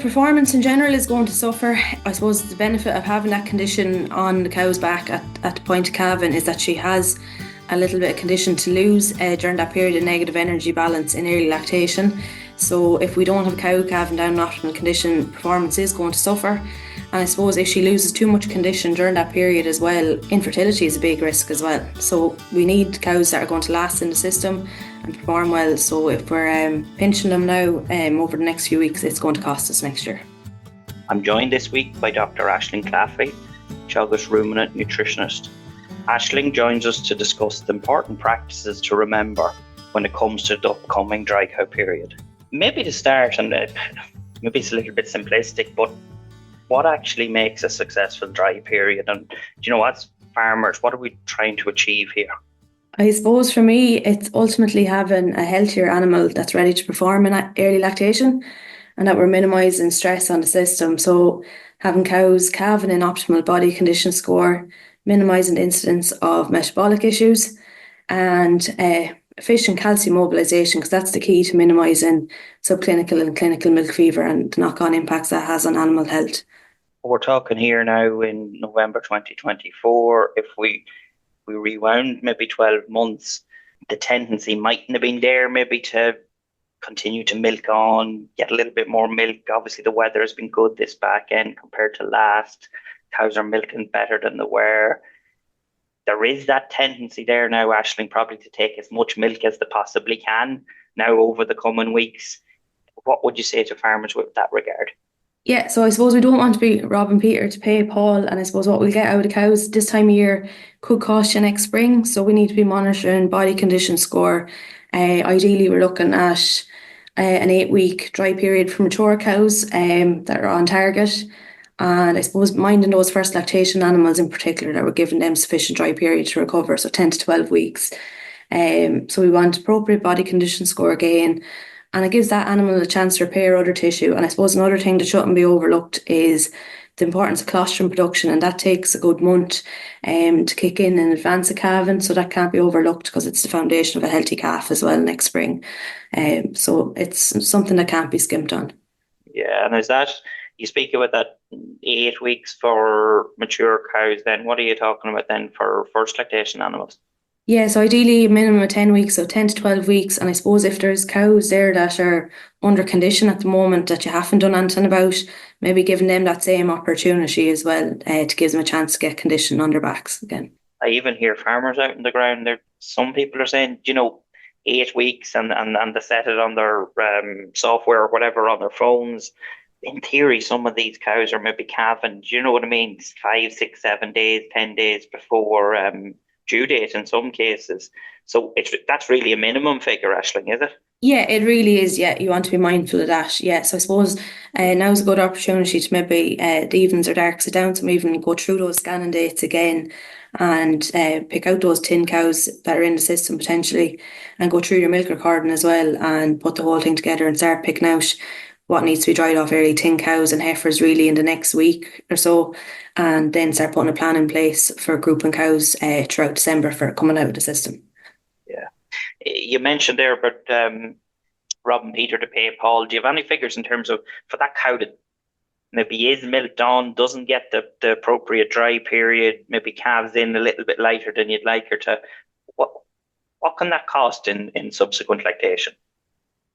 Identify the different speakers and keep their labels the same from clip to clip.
Speaker 1: performance in general is going to suffer. I suppose the benefit of having that condition on the cow's back at the point of calving is that she has a little bit of condition to lose during that period of negative energy balance in early lactation. So if we don't have a cow calving down in optimal condition, performance is going to suffer. And I suppose if she loses too much condition during that period as well, infertility is a big risk as well. So we need cows that are going to last in the system and perform well. So if we're pinching them now over the next few weeks, it's going to cost us next year.
Speaker 2: I'm joined this week by Dr. Aisling Claffey, Teagasc Ruminant Nutritionist. Aisling joins us to discuss the important practices to remember when it comes to the upcoming dry cow period. Maybe to start, and maybe it's a little bit simplistic, but what actually makes a successful dry period? And as farmers, what are we trying to achieve here?
Speaker 1: I suppose for me, it's ultimately having a healthier animal that's ready to perform in early lactation and that we're minimising stress on the system. So having cows calving in optimal body condition score, minimising the incidence of metabolic issues and efficient calcium mobilisation, because that's the key to minimising subclinical and clinical milk fever and the knock-on impacts that has on animal health.
Speaker 2: We're talking here now in November 2024. If we rewound maybe 12 months, the tendency mightn't have been there maybe to continue to milk on, get a little bit more milk. Obviously, the weather has been good this back end compared to last. Cows are milking better than they were. There is that tendency there now, Aisling, probably to take as much milk as they possibly can now over the coming weeks. What would you say to farmers with that regard?
Speaker 1: Yeah, so I suppose we don't want to be robbing Peter to pay Paul, and I suppose what we'll get out of the cows this time of year could cost you next spring. So we need to be monitoring body condition score. Ideally, we're looking at an 8-week dry period for mature cows that are on target. And I suppose minding those first lactation animals in particular, that we're giving them sufficient dry period to recover, so 10 to 12 weeks. So we want appropriate body condition score again, and it gives that animal a chance to repair other tissue. And I suppose another thing that shouldn't be overlooked is the importance of colostrum production, and that takes a good month to kick in advance of calving, so that can't be overlooked because it's the foundation of a healthy calf as well next spring. So it's something that can't be skimped on.
Speaker 2: Yeah, and is that, you speak about that 8 weeks for mature cows, then what are you talking about then for first lactation animals?
Speaker 1: Yeah, so ideally a minimum of 10 weeks, so 10 to 12 weeks. And I suppose if there's cows there that are under condition at the moment that you haven't done anything about, maybe giving them that same opportunity as well to give them a chance to get condition on their backs again.
Speaker 2: I even hear farmers out in the ground, some people are saying, 8 weeks and they set it on their software or whatever on their phones. In theory, some of these cows are maybe calving, do you know what I mean? 5, 6, 7 days, 10 days before due date in some cases. So that's really a minimum figure, Aisling, is it?
Speaker 1: Yeah, it really is. Yeah, you want to be mindful of that. Yeah, so I suppose now's a good opportunity to maybe the evenings or dark sit down, so even go through those scanning dates again and pick out those tin cows that are in the system potentially and go through your milk recording as well and put the whole thing together and start picking out what needs to be dried off early, tin cows and heifers really in the next week or so, and then start putting a plan in place for grouping cows throughout December for coming out of the system.
Speaker 2: Yeah. You mentioned there about robbing Peter to pay Paul. Do you have any figures in terms of for that cow that maybe is milked on, doesn't get the appropriate dry period, maybe calves in a little bit later than you'd like her to, what can that cost in subsequent lactation?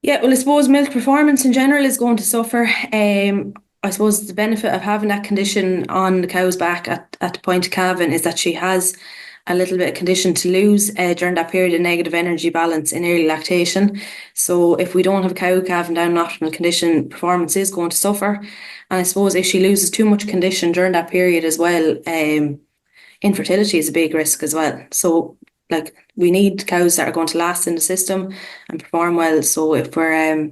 Speaker 1: Yeah, well, I suppose milk performance in general is going to suffer. I suppose the benefit of having that condition on the cow's back at the point of calving is that she has a little bit of condition to lose during that period of negative energy balance in early lactation. So if we don't have a cow calving down in optimal condition, performance is going to suffer. And I suppose if she loses too much condition during that period as well, infertility is a big risk as well. So we need cows that are going to last in the system and perform well. So if we're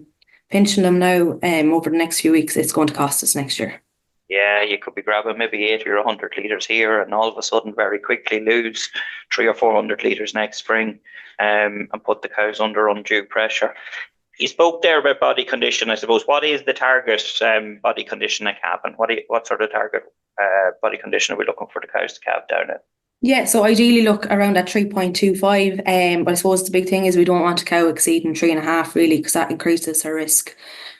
Speaker 1: pinching them now over the next few weeks, it's going to cost us next year.
Speaker 2: Yeah, you could be grabbing maybe 80 or 100 litres here and all of a sudden very quickly lose 300 or 400 litres next spring and put the cows under undue pressure. You spoke there about body condition, I suppose. What is the target body condition at calving? What sort of target body condition are we looking for the cows to calve down at?
Speaker 1: Yeah, so ideally look around that 3.25. But I suppose the big thing is we don't want a cow exceeding 3.5 really, because that increases her risk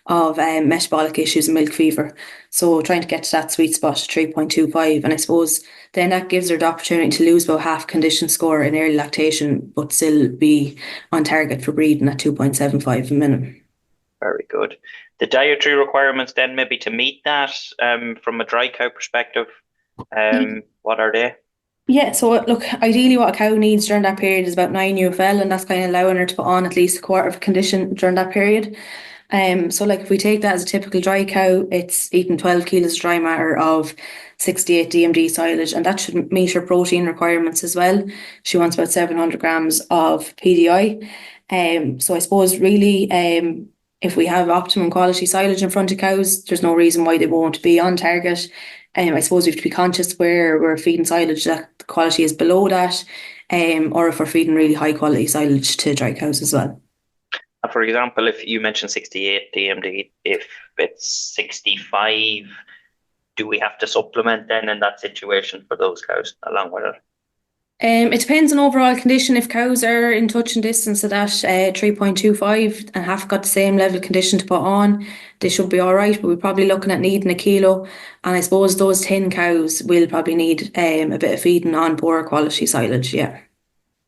Speaker 1: of metabolic issues and milk fever. So trying to get to that sweet spot, 3.25. And I suppose then that gives her the opportunity to lose about half condition score in early lactation, but still be on target for breeding at 2.75 a minute.
Speaker 2: Very good. The dietary requirements then maybe to meet that from a dry cow perspective, what are they?
Speaker 1: Yeah, so look, ideally what a cow needs during that period is about 9 UFL, and that's kind of allowing her to put on at least a quarter of a condition during that period. So like if we take that as a typical dry cow, it's eating 12 kilos of dry matter of 68 DMD silage, and that should meet her protein requirements as well. She wants about 700 grams of PDI. So I suppose really, if we have optimum quality silage in front of cows, there's no reason why they won't be on target. I suppose we have to be conscious where we're feeding silage that the quality is below that, or if we're feeding really high quality silage to dry cows as well.
Speaker 2: And for example, if you mentioned 68 DMD, if it's 65, do we have to supplement then in that situation for those cows along with it?
Speaker 1: It depends on overall condition. If cows are in touch and distance of that 3.25 and have got the same level of condition to put on, they should be all right. But we're probably looking at needing a kilo. And I suppose those 10 cows will probably need a bit of feeding on poor quality silage. Yeah.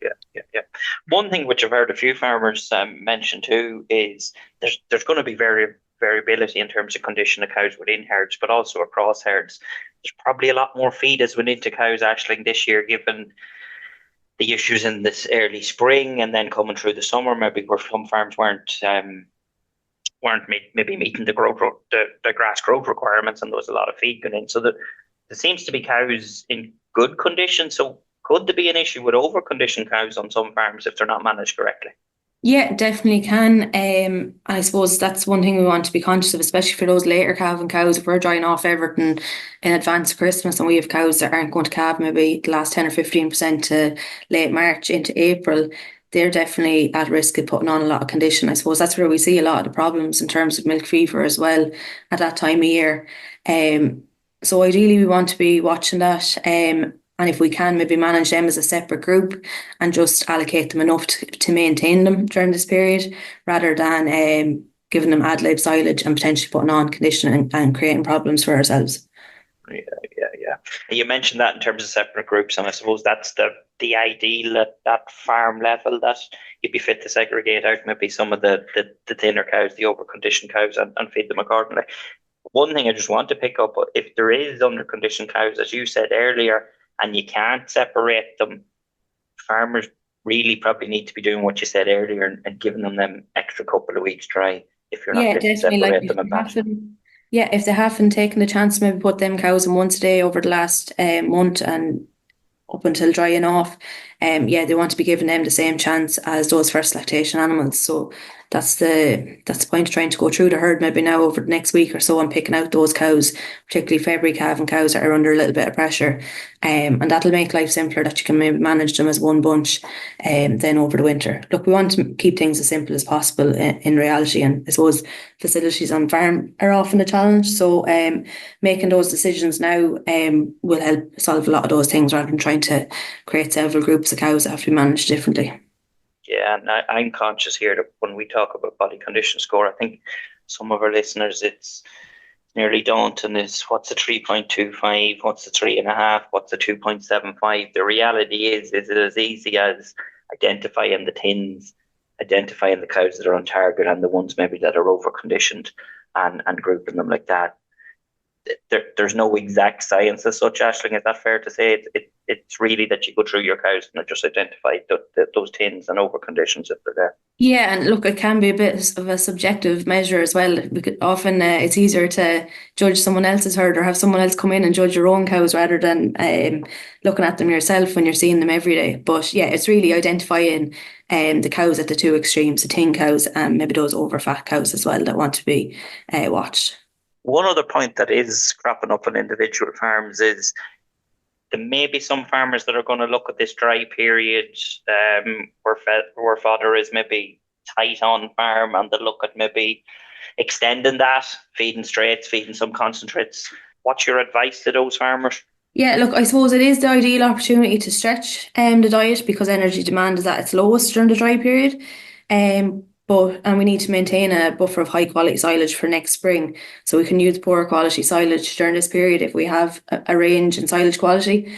Speaker 2: Yeah. One thing which I've heard a few farmers mention too is there's going to be variability in terms of condition of cows within herds, but also across herds. There's probably a lot more feed has went into cows, Aisling, this year, given the issues in this early spring and then coming through the summer, maybe where some farms weren't maybe meeting the the grass growth requirements, and there was a lot of feed going in. So there seems to be cows in good condition. So could there be an issue with over-conditioned cows on some farms if they're not managed correctly?
Speaker 1: Yeah, definitely can. I suppose that's one thing we want to be conscious of, especially for those later calving cows. If we're drying off everything in advance of Christmas and we have cows that aren't going to calve maybe the last 10 or 15% to late March into April, they're definitely at risk of putting on a lot of condition. I suppose that's where we see a lot of the problems in terms of milk fever as well at that time of year. So ideally we want to be watching that. And if we can, maybe manage them as a separate group and just allocate them enough to maintain them during this period, rather than giving them ad lib silage and potentially putting on conditioning and creating problems for ourselves.
Speaker 2: Yeah. You mentioned that in terms of separate groups, and I suppose that's the ideal at that farm level, that you'd be fit to segregate out maybe some of the thinner cows, the over-conditioned cows, and feed them accordingly. One thing I just want to pick up, if there is under-conditioned cows, as you said earlier, and you can't separate them, farmers really probably need to be doing what you said earlier and giving them extra couple of weeks dry if you're not fit to separate them in batch.
Speaker 1: Yeah, if they haven't taken the chance to maybe put them cows in once a day over the last month and up until drying off, they want to be giving them the same chance as those first lactation animals. So that's the point of trying to go through the herd maybe now over the next week or so and picking out those cows, particularly February calving cows that are under a little bit of pressure. And that'll make life simpler, that you can maybe manage them as one bunch then over the winter. Look, we want to keep things as simple as possible in reality, and I suppose facilities on farm are often a challenge. So making those decisions now will help solve a lot of those things rather than trying to create several groups of cows that have to be managed differently.
Speaker 2: Yeah, and I'm conscious here that when we talk about body condition score, I think some of our listeners, it's nearly daunting. Is what's a 3.25, what's a 3.5, what's a 2.75? The reality is it as easy as identifying the tins, identifying the cows that are on target and the ones maybe that are over conditioned, and grouping them like that. There's no exact science as such, Aisling. Is that fair to say? It's really that you go through your cows and just identify those tins and over conditions if they're there.
Speaker 1: Yeah, and look, it can be a bit of a subjective measure as well. Often it's easier to judge someone else's herd or have someone else come in and judge your own cows rather than looking at them yourself when you're seeing them every day. But yeah, it's really identifying the cows at the two extremes, the thin cows and maybe those over fat cows as well that want to be watched.
Speaker 2: One other point that is cropping up on individual farms is there may be some farmers that are going to look at this dry period where fodder is maybe tight on farm, and they look at maybe extending that, feeding straights, feeding some concentrates. What's your advice to those farmers?
Speaker 1: Yeah, look, I suppose it is the ideal opportunity to stretch the diet because energy demand is at its lowest during the dry period. and we need to maintain a buffer of high quality silage for next spring. So we can use poor quality silage during this period if we have a range in silage quality.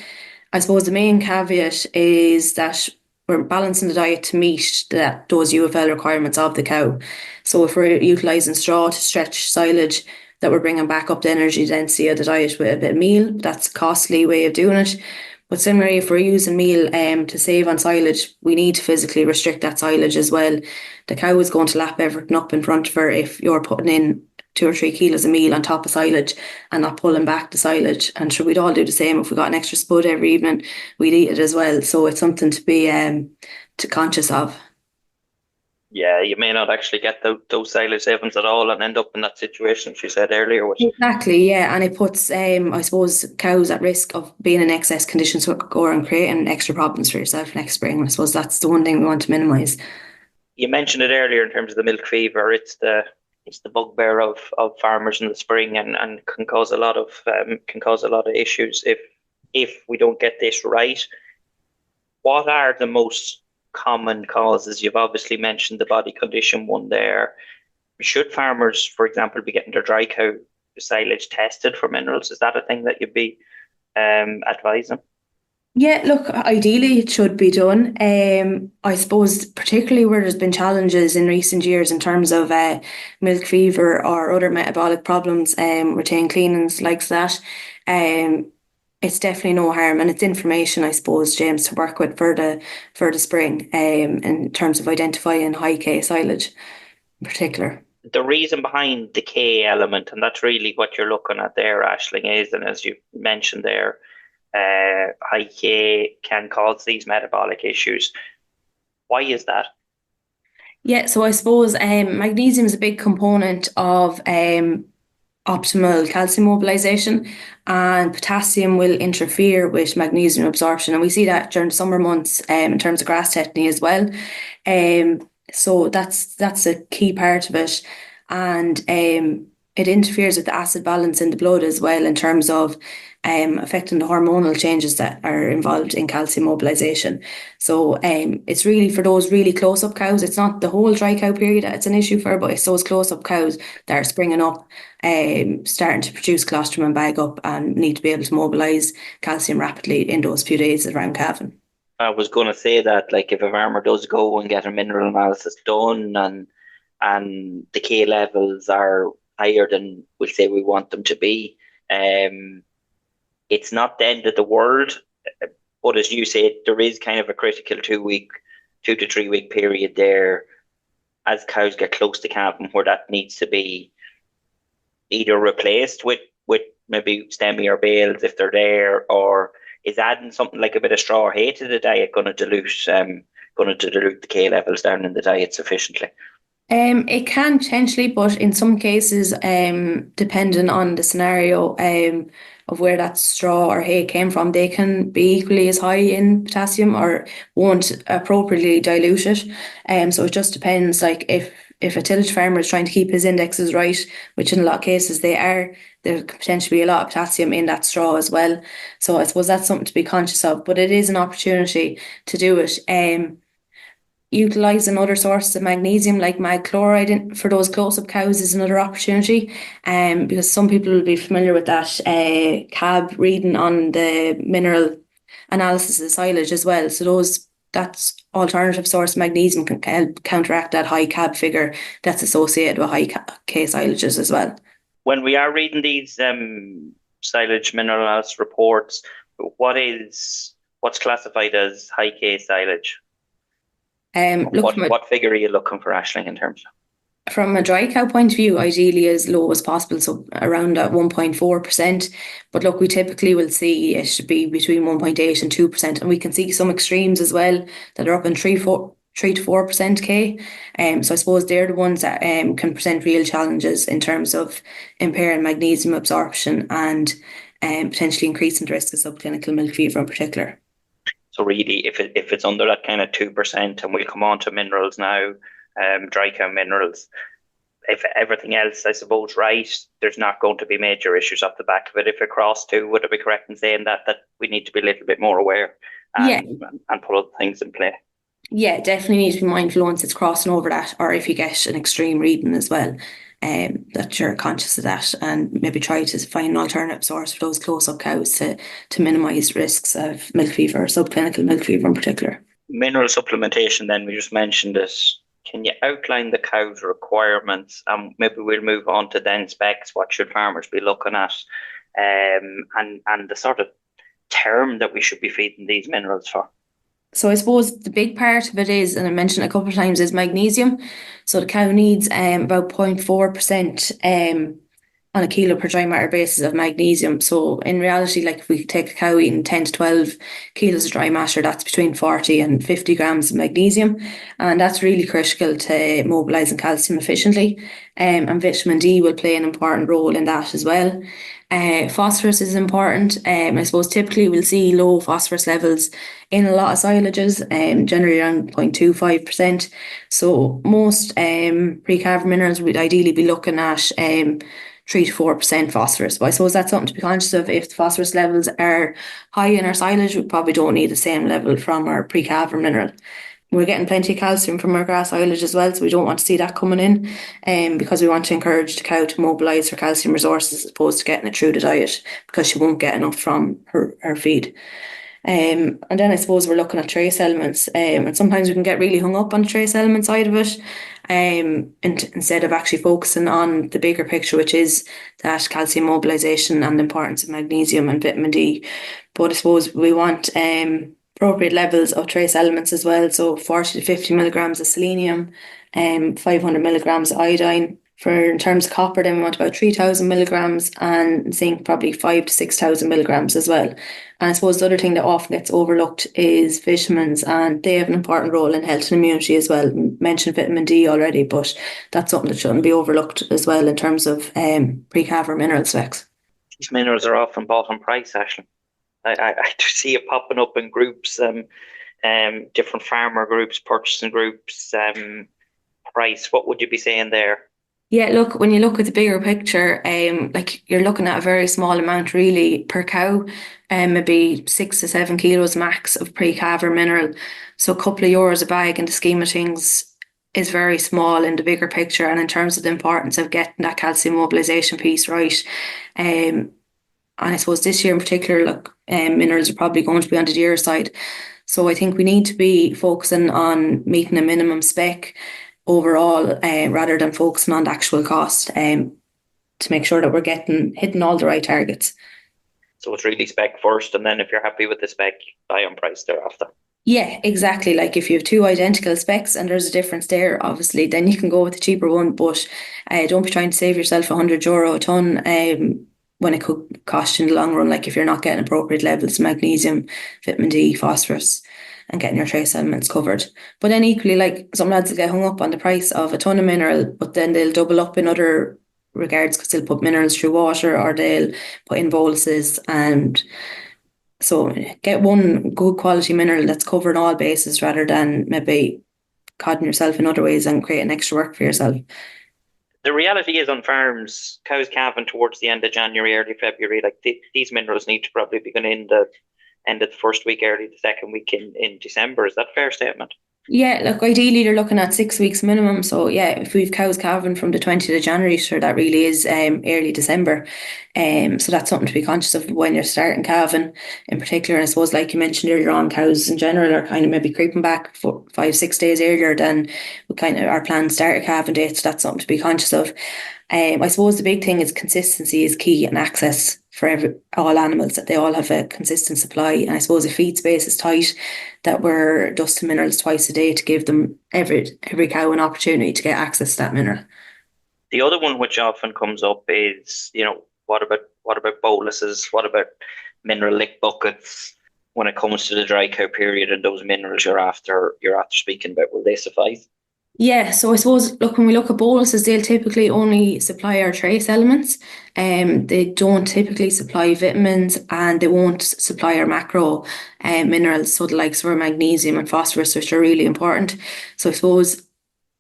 Speaker 1: I suppose the main caveat is that we're balancing the diet to meet those UFL requirements of the cow. So if we're utilising straw to stretch silage, that we're bringing back up the energy density of the diet with a bit of meal. That's a costly way of doing it. But similarly, if we're using meal to save on silage, we need to physically restrict that silage as well. The cow is going to lap everything up in front of her if you're putting in 2 or 3 kilos of meal on top of silage and not pulling back the silage. And sure, we'd all do the same. If we got an extra spud every evening, we'd eat it as well. So it's something to be conscious of.
Speaker 2: Yeah, you may not actually get those silage savings at all and end up in that situation she said earlier. Which,
Speaker 1: Exactly, yeah, and it puts, I suppose, cows at risk of being in excess conditions or and creating extra problems for yourself next spring. I suppose that's the one thing we want to minimise.
Speaker 2: you mentioned it earlier in terms of the milk fever. It's the bugbear of farmers in the spring, and can cause a lot of issues if we don't get this right. What are the most common causes? You've obviously mentioned the body condition one there. Should farmers, for example, be getting their dry cow silage tested for minerals? Is that a thing that you'd be advising?
Speaker 1: Yeah, look, ideally it should be done. I suppose particularly where there's been challenges in recent years in terms of milk fever or other metabolic problems, retain cleanings like that. Um, it's definitely no harm, and it's information, I suppose, James, to work with for the spring, in terms of identifying high K silage in particular.
Speaker 2: The reason behind the K element, and that's really what you're looking at there, Aisling, is, and as you mentioned there, high K can cause these metabolic issues. Why is that?
Speaker 1: Yeah, so I suppose magnesium is a big component of optimal calcium mobilization, and potassium will interfere with magnesium absorption. And we see that during the summer months in terms of grass tetany as well. So that's a key part of it. And it interferes with the acid balance in the blood as well in terms of affecting the hormonal changes that are involved in calcium mobilization. So it's really for those really close up cows. It's not the whole dry cow period that it's an issue for, but it's those close up cows that are springing up, starting to produce colostrum and bag up and need to be able to mobilize calcium rapidly in those few days around calving.
Speaker 2: I was going to say that, like, if a farmer does go and get a mineral analysis done, and the K levels are higher than we say we want them to be, it's not the end of the world. But as you said, there is kind of a critical 2 to 3 week period there as cows get close to calving where that needs to be either replaced with maybe stemmy or bales if they're there, or is adding something like a bit of straw or hay to the diet going to dilute the K levels down in the diet sufficiently?
Speaker 1: It can potentially, but in some cases, depending on the scenario, of where that straw or hay came from, they can be equally as high in potassium or won't appropriately dilute it. So it just depends. Like if a tillage farmer is trying to keep his indexes right, which in a lot of cases they are, there could potentially be a lot of potassium in that straw as well. So I suppose that's something to be conscious of. But it is an opportunity to do it. Utilising other sources of magnesium like mag chloride for those close-up cows is another opportunity, because some people will be familiar with that CAB reading on the mineral analysis of the silage as well. So that's alternative source of magnesium can help counteract that high CAB figure that's associated with high K silages as well.
Speaker 2: When we are reading these silage mineral analysis reports, what's classified as high K silage?
Speaker 1: Look,
Speaker 2: What figure are you looking for, Aisling, in terms of?
Speaker 1: from a dry cow point of view, ideally as low as possible, so around at 1.4%. But look, we typically will see it should be between 1.8 and 2%. And we can see some extremes as well that are up in 3 to 4% K. So I suppose they're the ones that can present real challenges in terms of impairing magnesium absorption and potentially increasing the risk of subclinical milk fever in particular.
Speaker 2: So really, if it's under that kind of 2%, and we'll come on to minerals now, dry cow minerals, if everything else, I suppose, right, there's not going to be major issues off the back of it. If it crossed 2, would it be correct in saying that we need to be a little bit more aware
Speaker 1: Yeah,
Speaker 2: and put other things in play?
Speaker 1: Yeah, definitely need to be mindful once it's crossing over that, or if you get an extreme reading as well, that you're conscious of that and maybe try to find an alternative source for those close-up cows to minimise risks of milk fever, subclinical milk fever in particular.
Speaker 2: Mineral supplementation, then we just mentioned this. Can you outline the cow's requirements? And maybe we'll move on to then specs. What should farmers be looking at? And the sort of term that we should be feeding these minerals for.
Speaker 1: So I suppose the big part of it is, and I mentioned a couple of times, is magnesium. So the cow needs about 0.4% on a kilo per dry matter basis of magnesium. So in reality, like if we take a cow eating 10 to 12 kilos of dry matter, that's between 40 and 50 grams of magnesium. And that's really critical to mobilising calcium efficiently. And vitamin D will play an important role in that as well. Phosphorus is important. I suppose typically we'll see low phosphorus levels in a lot of silages, generally around 0.25%. So most pre-calf minerals would ideally be looking at 3 to 4% phosphorus. But I suppose that's something to be conscious of. If the phosphorus levels are high in our silage, we probably don't need the same level from our pre-calf mineral. We're getting plenty of calcium from our grass silage as well, so we don't want to see that coming in, because we want to encourage the cow to mobilise her calcium resources as opposed to getting it through the diet because she won't get enough from her feed. And then I suppose we're looking at trace elements, and sometimes we can get really hung up on the trace element side of it, instead of actually focusing on the bigger picture, which is that calcium mobilisation and the importance of magnesium and vitamin D. But I suppose we want appropriate levels of trace elements as well. So 40 to 50 milligrams of selenium, 500 milligrams of iodine. In terms of copper, then we want about 3,000 milligrams, and zinc probably 5 to 6,000 milligrams as well. And I suppose the other thing that often gets overlooked is vitamins, and they have an important role in health and immunity as well. Mentioned vitamin D already, but that's something that shouldn't be overlooked as well in terms of pre-calf or mineral specs.
Speaker 2: These minerals are often bought on price, Aisling. I do see it popping up in groups, different farmer groups, purchasing groups. Price, what would you be saying there?
Speaker 1: Yeah, look, when you look at the bigger picture, like you're looking at a very small amount really per cow, maybe 6 to 7 kilos max of pre-calf or mineral. So a couple of euros a bag in the scheme of things is very small in the bigger picture and in terms of the importance of getting that calcium mobilisation piece right. And I suppose this year in particular, look, minerals are probably going to be on the dearer side. So I think we need to be focusing on meeting a minimum spec overall, rather than focusing on the actual cost, to make sure that we're hitting all the right targets.
Speaker 2: So it's really spec first, and then if you're happy with the spec, buy on price thereafter.
Speaker 1: Yeah, exactly. Like if you have two identical specs and there's a difference there, obviously, then you can go with the cheaper one. But don't be trying to save yourself €100 a ton, when it could cost you in the long run. Like if you're not getting appropriate levels of magnesium, vitamin D, phosphorus, and getting your trace elements covered. But then equally, like some lads will get hung up on the price of a ton of mineral, but then they'll double up in other regards because they'll put minerals through water or they'll put in boluses. And so get one good quality mineral that's covering all bases rather than maybe codding yourself in other ways and creating extra work for yourself.
Speaker 2: The reality is on farms, cows calving towards the end of January, early February, like these minerals need to probably be going in the end of the first week, early the second week in December. Is that a fair statement?
Speaker 1: Yeah, look, ideally you're looking at 6 weeks minimum. So yeah, if we've cows calving from the 20th of January, sure, that really is early December. So that's something to be conscious of when you're starting calving in particular. And I suppose, like you mentioned earlier on, cows in general are kind of maybe creeping back for 5, 6 days earlier than we kind of our planned start calving date. So that's something to be conscious of. I suppose the big thing is consistency is key, and access for all animals, that they all have a consistent supply. And I suppose if feed space is tight, that we're dusting minerals twice a day to give them every cow an opportunity to get access to that mineral.
Speaker 2: The other one which often comes up is, what about boluses? What about mineral lick buckets when it comes to the dry cow period and those minerals you're after speaking about? Will they suffice?
Speaker 1: Yeah, so I suppose, look, when we look at boluses, they'll typically only supply our trace elements. They don't typically supply vitamins, and they won't supply our macro minerals, so the likes of our magnesium and phosphorus, which are really important. So I suppose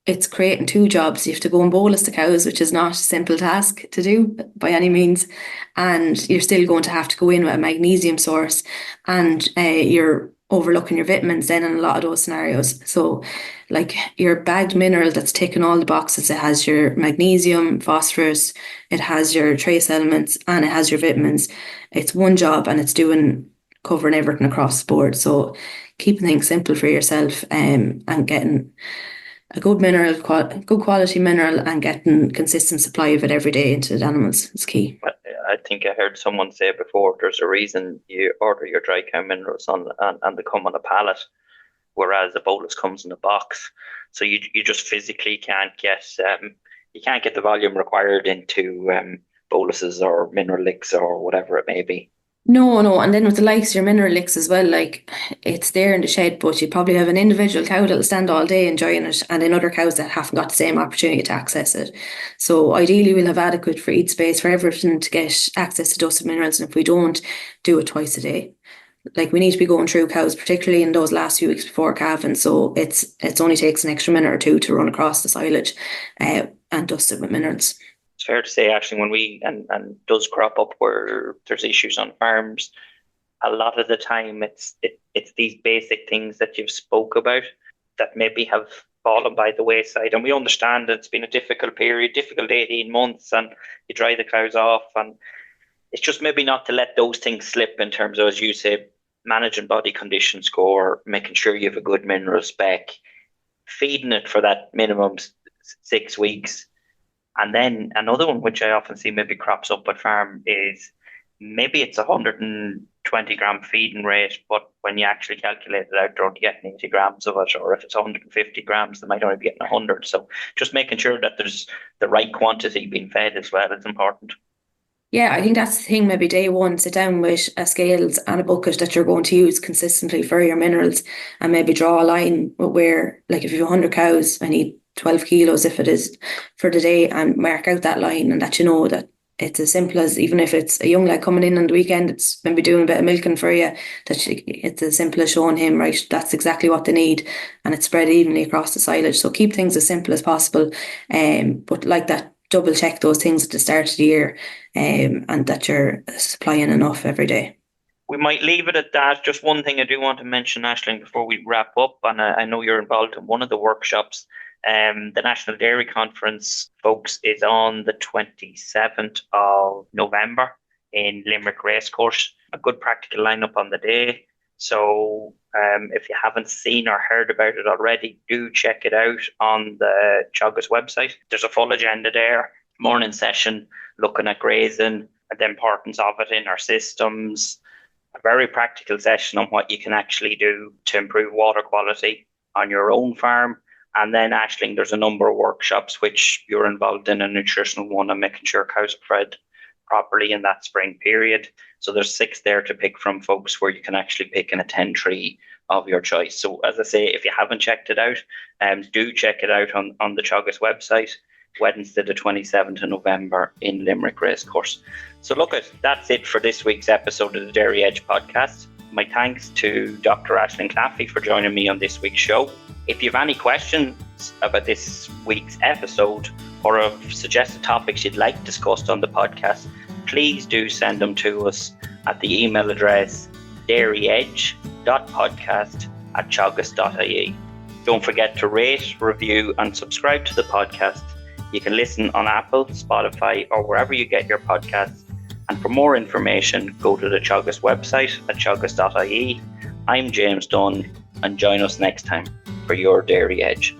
Speaker 1: it's creating two jobs. You have to go and bolus the cows, which is not a simple task to do by any means. And you're still going to have to go in with a magnesium source. And you're overlooking your vitamins then in a lot of those scenarios. So like your bagged mineral that's ticking all the boxes, it has your magnesium, phosphorus, it has your trace elements, and it has your vitamins. It's one job and it's covering everything across the board. So keeping things simple for yourself, and getting a good quality mineral and getting consistent supply of it every day into the animals is key.
Speaker 2: I think I heard someone say before, there's a reason you order your dry cow minerals and they come on a pallet, whereas the bolus comes in a box. So you just physically can't get the volume required into boluses or mineral licks or whatever it may be.
Speaker 1: No, and then with the likes of your mineral licks as well, like it's there in the shed, but you probably have an individual cow that'll stand all day enjoying it, and then other cows that haven't got the same opportunity to access it. So ideally, we'll have adequate feed space for everything to get access to dusted minerals, and if we don't, do it twice a day. Like we need to be going through cows, particularly in those last few weeks before calving. So it's only takes an extra minute or two to run across the silage, and dust it with minerals.
Speaker 2: It's fair to say, actually, when we and does crop up where there's issues on farms, a lot of the time it's these basic things that you've spoke about that maybe have fallen by the wayside. And we understand it's been a difficult period, difficult 18 months, and you dry the cows off, and it's just maybe not to let those things slip in terms of, as you say, managing body condition score, making sure you have a good mineral spec, feeding it for that minimum 6 weeks. And then another one, which I often see maybe crops up at farm, is maybe it's 120 gram feeding rate, but when you actually calculate it out, they're only getting 80 grams of it. Or if it's 150 grams, they might only be getting 100. So just making sure that there's the right quantity being fed as well is important.
Speaker 1: Yeah, I think that's the thing. Maybe day one, sit down with a scales and a bucket that you're going to use consistently for your minerals, and maybe draw a line where, like, if you have 100 cows, I need 12 kilos if it is for the day, and mark out that line, and that you know that it's as simple as, even if it's a young lad coming in on the weekend, it's maybe doing a bit of milking for you, it's as simple as showing him, right, that's exactly what they need, and it's spread evenly across the silage. So keep things as simple as possible, but like that, double check those things at the start of the year, and that you're supplying enough every day.
Speaker 2: We might leave it at that. Just one thing I do want to mention, Aisling, before we wrap up, and I know you're involved in one of the workshops. The National Dairy Conference, folks, is on the 27th of November in Limerick Racecourse. A good practical lineup on the day. So if you haven't seen or heard about it already, do check it out on the Teagasc website. There's a full agenda there. Morning session, looking at grazing and the importance of it in our systems. A very practical session on what you can actually do to improve water quality on your own farm. And then, Aisling, there's a number of workshops which you're involved in, a nutritional one and making sure cows are fed properly in that spring period. So there's 6 there to pick from, folks, where you can actually pick in a 10 tree of your choice. So as I say, if you haven't checked it out, do check it out on the Teagasc website, Wednesday the 27th of November in Limerick Racecourse. So look, that's it for this week's episode of the Dairy Edge podcast. My thanks to Dr. Aisling Claffey for joining me on this week's show. If you have any questions about this week's episode or have suggested topics you'd like discussed on the podcast, please do send them to us at the email address dairyedge.podcast@teagasc.ie. Don't forget to rate, review and subscribe to the podcast. You can listen on Apple, Spotify or wherever you get your podcasts. And for more information, go to the Teagasc website at teagasc.ie. I'm James Dunne, and join us next time for your Dairy Edge.